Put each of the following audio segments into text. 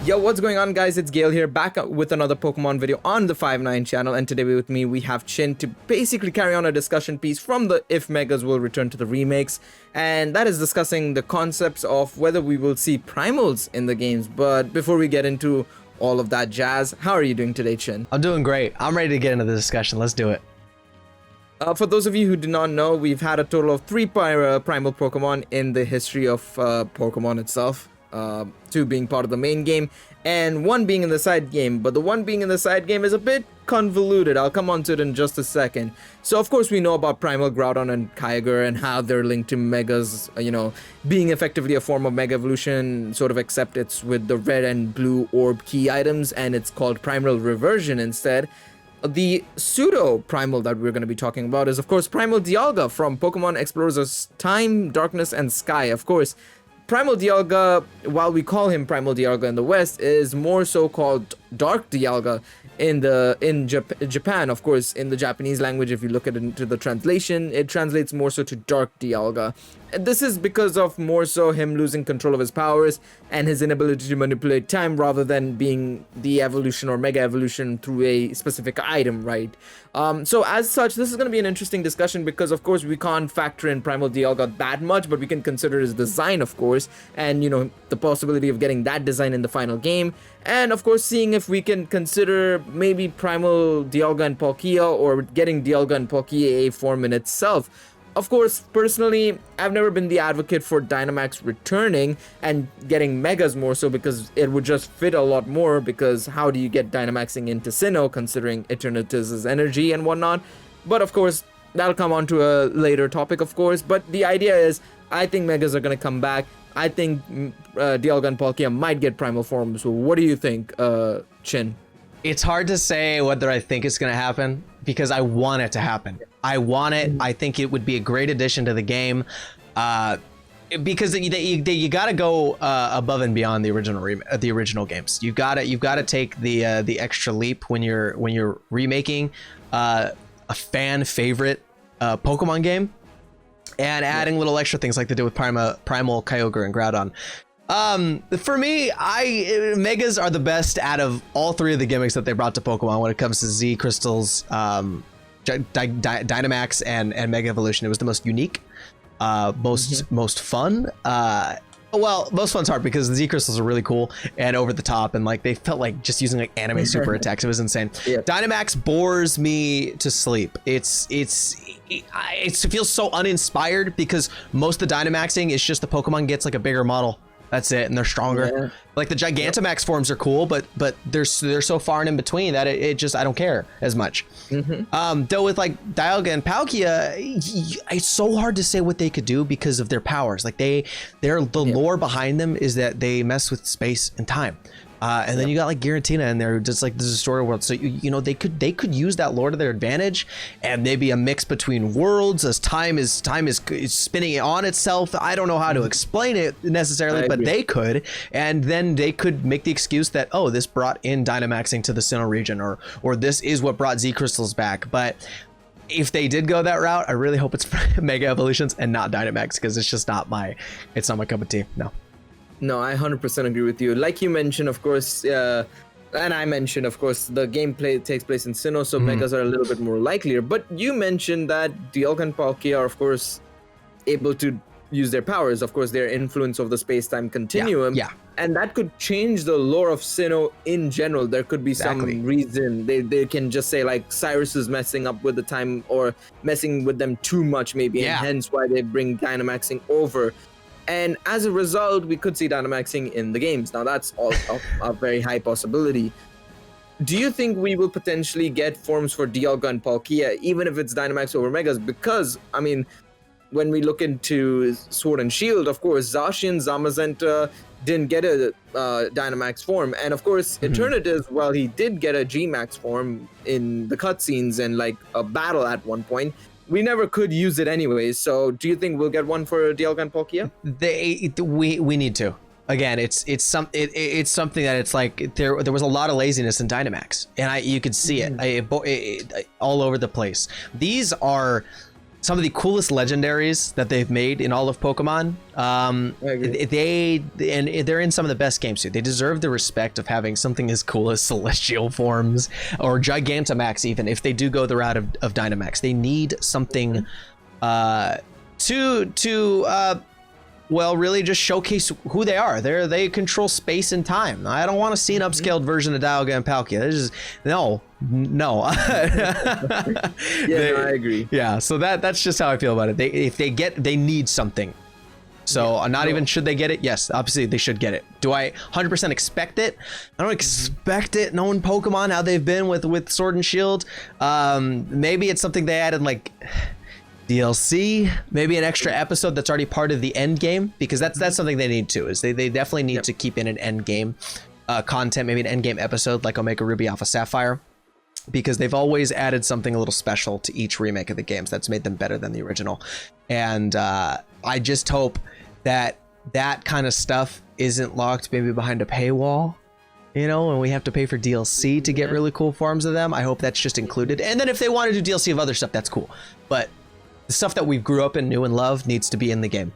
Yo, what's going on, guys? It's Gale here, back with another Pokemon video on the 5-9 channel, and today with me we have Chin to basically carry on a discussion piece from the If Megas Will Return to the Remakes, and that is discussing the concepts of whether we will see Primals in the games. But before we get into all of that jazz, how are you doing today, Chin? I'm doing great. I'm ready to get into the discussion. Let's do it. For those of you who do not know, we've had a total of 3 Primal Pokemon in the history of Pokemon itself. 2 being part of the main game and 1 being in the side game, but the 1 being in the side game is a bit convoluted. I'll come on to it in just a second. So of course we know about Primal, Groudon, and Kyogre and how they're linked to Megas, being effectively a form of Mega Evolution, sort of, except it's with the red and blue orb key items and it's called Primal Reversion instead. The pseudo Primal that we're going to be talking about is of course Primal Dialga from Pokemon Explorers of Time, Darkness, and Sky. Of course, Primal Dialga, while we call him Primal Dialga in the West, is more so called Dark Dialga in Japan. Of course, in the Japanese language, if you look at it into the translation, it translates more so to Dark Dialga. And this is because of more so him losing control of his powers and his inability to manipulate time rather than being the evolution or mega evolution through a specific item, right? So as such, this is going to be an interesting discussion because of course we can't factor in Primal Dialga that much, but we can consider his design, of course, and the possibility of getting that design in the final game, and of course seeing if we can consider maybe Primal Dialga and Palkia or getting Dialga and Palkia a form in itself. Of course, personally, I've never been the advocate for Dynamax returning and getting Megas more so because it would just fit a lot more, because how do you get Dynamaxing into Sinnoh considering Eternatus' energy and whatnot? But of course, that'll come on to a later topic, of course. But the idea is, I think Megas are going to come back. I think Dialga and Palkia might get Primal form. So what do you think, Chin? It's hard to say whether I think it's going to happen because I want it to happen. I want it. I think it would be a great addition to the game because you got to go above and beyond the original games. You've got to take the extra leap when you're remaking a fan favorite Pokemon game and adding little extra things like they did with Primal, Kyogre, and Groudon. For me, Megas are the best out of all 3 of the gimmicks that they brought to Pokemon when it comes to Z Crystals, Dynamax, and Mega Evolution. It was the most unique, most fun. Well, most fun's hard because the Z Crystals are really cool and over the top, and like they felt like just using like anime super attacks. It was insane. Yeah. Dynamax bores me to sleep. It feels so uninspired because most of the Dynamaxing is just the Pokemon gets like a bigger model. That's it, and they're stronger. Yeah. Like the Gigantamax forms are cool, but they're so far and in between that it just I don't care as much. Though with like Dialga and Palkia, it's so hard to say what they could do because of their powers. Like the lore behind them is that they mess with space and time. And then you got like Giratina in there, just like the Destroyer world. So they could use that lore to their advantage, and maybe a mix between worlds as time is spinning on itself. I don't know how to explain it necessarily, but they could, and then they could make the excuse that this brought in Dynamaxing to the Sinnoh region, or this is what brought Z Crystals back. But if they did go that route, I really hope it's Mega Evolutions and not Dynamax, because it's just not my cup of tea. No, I 100% agree with you. Like you mentioned, of course, and I mentioned, of course, the gameplay takes place in Sinnoh, so Megas are a little bit more likelier. But you mentioned that Dialga and Palkia are, of course, able to use their powers, of course, their influence of the space-time continuum. Yeah. And that could change the lore of Sinnoh in general. There could be some reason. They can just say, like, Cyrus is messing up with the time or messing with them too much, maybe, and hence why they bring Dynamaxing over. And as a result, we could see Dynamaxing in the games. Now, that's all a very high possibility. Do you think we will potentially get forms for Dialga and Palkia, even if it's Dynamax over Megas? Because, I mean, when we look into Sword and Shield, of course, Zacian, Zamazenta didn't get a Dynamax form. And, of course, Eternatus, well, he did get a G-Max form in the cutscenes and, like, a battle at one point. We never could use it anyways, so do you think we'll get one for Dialga and Palkia? We need to. Again, it's something that it's like there was a lot of laziness in Dynamax, and you could see it all over the place. These are some of the coolest legendaries that they've made in all of Pokemon. They're in some of the best games too. They deserve the respect of having something as cool as Celestial forms or Gigantamax. Even if they do go the route of Dynamax, they need something well, really just showcase who they are. They control space and time. I don't want to see an upscaled version of Dialga and Palkia. There's just no. I agree. Yeah, so that's just how I feel about it. They need something. So not even should they get it? Yes, obviously they should get it. Do I 100% expect it? I don't expect it, knowing Pokemon, how they've been with Sword and Shield. Maybe it's something they added like DLC, maybe an extra episode that's already part of the end game, because that's something they need to, is they definitely need to keep in an end game content, maybe an end game episode like Omega Ruby Alpha Sapphire, because they've always added something a little special to each remake of the games that's made them better than the original. And I just hope that kind of stuff isn't locked maybe behind a paywall, you know, and we have to pay for DLC to get really cool forms of them. I hope that's just included. And then if they want to do DLC of other stuff, that's cool. But the stuff that we grew up in, knew and love, needs to be in the game.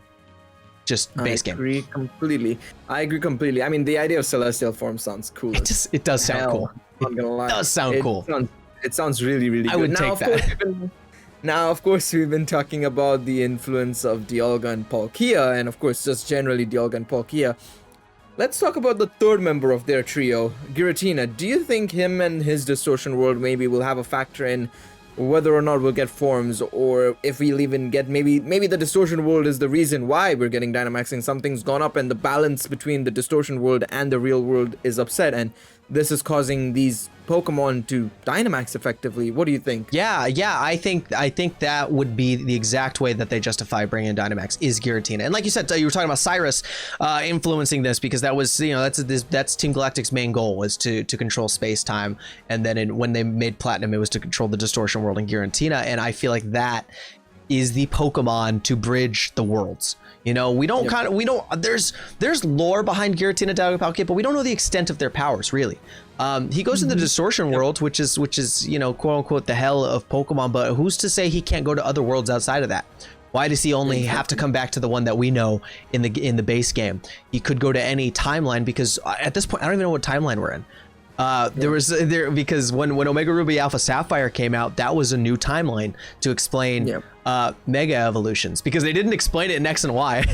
Just base game. I agree completely. I mean, the idea of Celestial form sounds cool. It does sound cool. I'm not gonna lie. It does sound cool. It sounds really, really good. I would take that. Now, of course, we've been talking about the influence of Dialga and Palkia, and of course, just generally Dialga and Palkia. Let's talk about the third member of their trio, Giratina. Do you think him and his Distortion World maybe will have a factor in whether or not we'll get forms, or if we'll even get maybe the Distortion World is the reason why we're getting Dynamaxing? Something's gone up and the balance between the Distortion World and the real world is upset, and this is causing these Pokemon to Dynamax effectively. What do you think? Yeah, I think that would be the exact way that they justify bringing in Dynamax is Giratina. And like you said, you were talking about Cyrus influencing this, because that was, you know, that's Team Galactic's main goal, was to control space time. And then when they made Platinum, it was to control the Distortion World and Giratina. And I feel like that is the Pokemon to bridge the worlds. You know, there's lore behind Giratina, Dialga, Palkia, but we don't know the extent of their powers, really. He goes in the Distortion World, which is, you know, quote unquote, the hell of Pokemon, but who's to say he can't go to other worlds outside of that? Why does he only have to come back to the one that we know in the base game? He could go to any timeline, because at this point, I don't even know what timeline we're in. Because when Omega Ruby Alpha Sapphire came out, that was a new timeline to explain Mega Evolutions, because they didn't explain it in X and Y.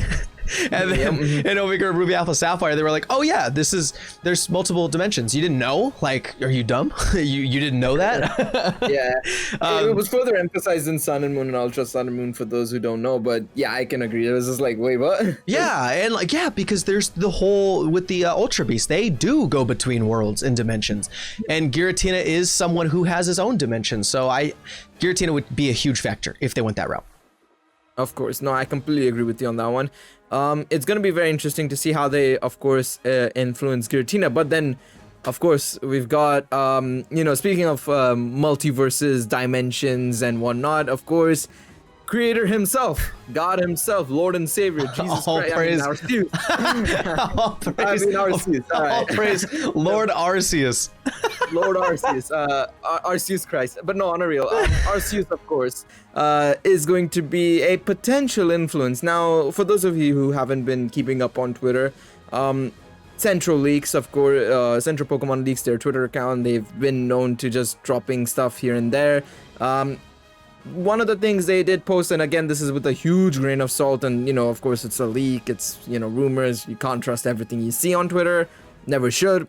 And then in Omega Ruby Alpha Sapphire, they were like, oh yeah, there's multiple dimensions. You didn't know? Like, are you dumb? you didn't know that? It was further emphasized in Sun and Moon and Ultra Sun and Moon, for those who don't know, but yeah, I can agree. It was just like, wait, what? Because there's the whole, with the Ultra Beast, they do go between worlds and dimensions. And Giratina is someone who has his own dimension. So Giratina would be a huge factor if they went that route. Of course. No, I completely agree with you on that one. It's going to be very interesting to see how they, of course, influence Giratina. But then, of course, we've got, speaking of multiverses, dimensions, and whatnot, of course, Creator himself, God himself, Lord and Savior, Jesus Christ. Praise. All praise Lord Arceus. Lord Arceus, Arceus Christ. But no, on a real, Arceus, of course, is going to be a potential influence. Now, for those of you who haven't been keeping up on Twitter, Central Leaks, of course, Central Pokemon Leaks, their Twitter account, they've been known to just dropping stuff here and there. One of the things they did post, and again, this is with a huge grain of salt, and, of course, it's a leak, it's, rumors, you can't trust everything you see on Twitter, never should.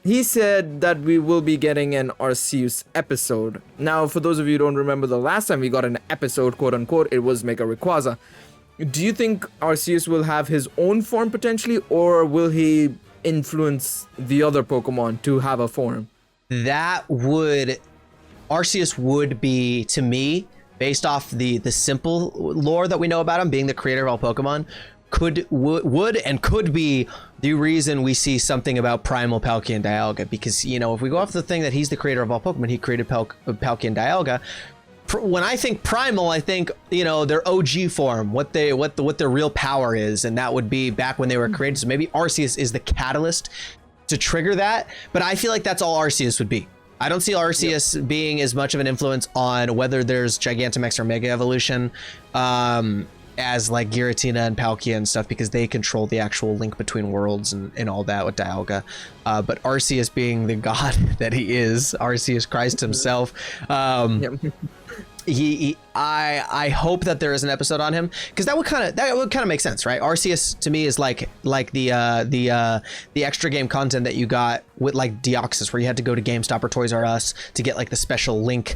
He said that we will be getting an Arceus episode. Now, for those of you who don't remember, the last time we got an episode, quote unquote, it was Mega Rayquaza. Do you think Arceus will have his own form potentially, or will he influence the other Pokemon to have a form? Arceus would be, to me, based off the simple lore that we know about him, being the creator of all Pokemon, could be the reason we see something about Primal Palkia and Dialga. Because, if we go off the thing that he's the creator of all Pokemon, he created Palkia and Dialga. When I think Primal, I think, their OG form, what their real power is, and that would be back when they were created. So maybe Arceus is the catalyst to trigger that, but I feel like that's all Arceus would be. I don't see Arceus being as much of an influence on whether there's Gigantamax or Mega Evolution as like Giratina and Palkia and stuff, because they control the actual link between worlds and all that with Dialga. But Arceus being the god that he is, Arceus Christ himself, I hope that there is an episode on him, because that would kind of make sense, right? Arceus to me is like the extra game content that you got with like Deoxys, where you had to go to GameStop or Toys R Us to get like the special link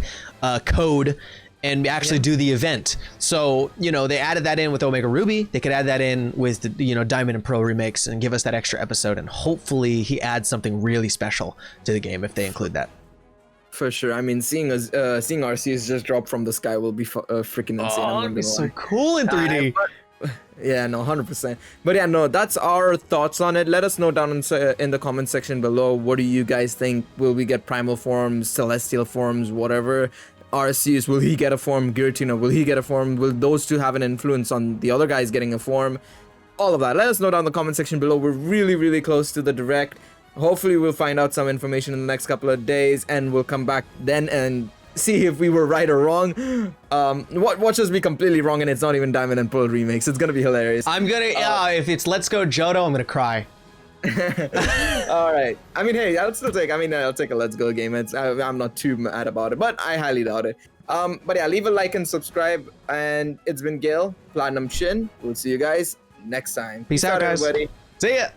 code and actually do the event. So, you know, they added that in with Omega Ruby. They could add that in with the, you know, Diamond and Pearl remakes and give us that extra episode. And hopefully he adds something really special to the game if they include that. For sure. I mean, seeing Arceus just drop from the sky will be freaking insane. Oh, it'd be so cool in 3D. Yeah, no, 100%. But yeah, no, that's our thoughts on it. Let us know down in the comment section below. What do you guys think? Will we get primal forms, celestial forms, whatever? Arceus, will he get a form? Giratina, will he get a form? Will those two have an influence on the other guys getting a form? All of that. Let us know down in the comment section below. We're really, really close to the direct. Hopefully we'll find out some information in the next couple of days, and we'll come back then and see if we were right or wrong. Watch us be completely wrong and it's not even Diamond and Pearl remakes. It's gonna be hilarious. I'm gonna if it's Let's Go Johto, I'm gonna cry. All right. I mean, hey, I'll take a Let's Go game. I'm not too mad about it, but I highly doubt it. But yeah, leave a like and subscribe. And it's been Gil, Platinum Shin. We'll see you guys next time. Peace out, guys. Everybody. See ya.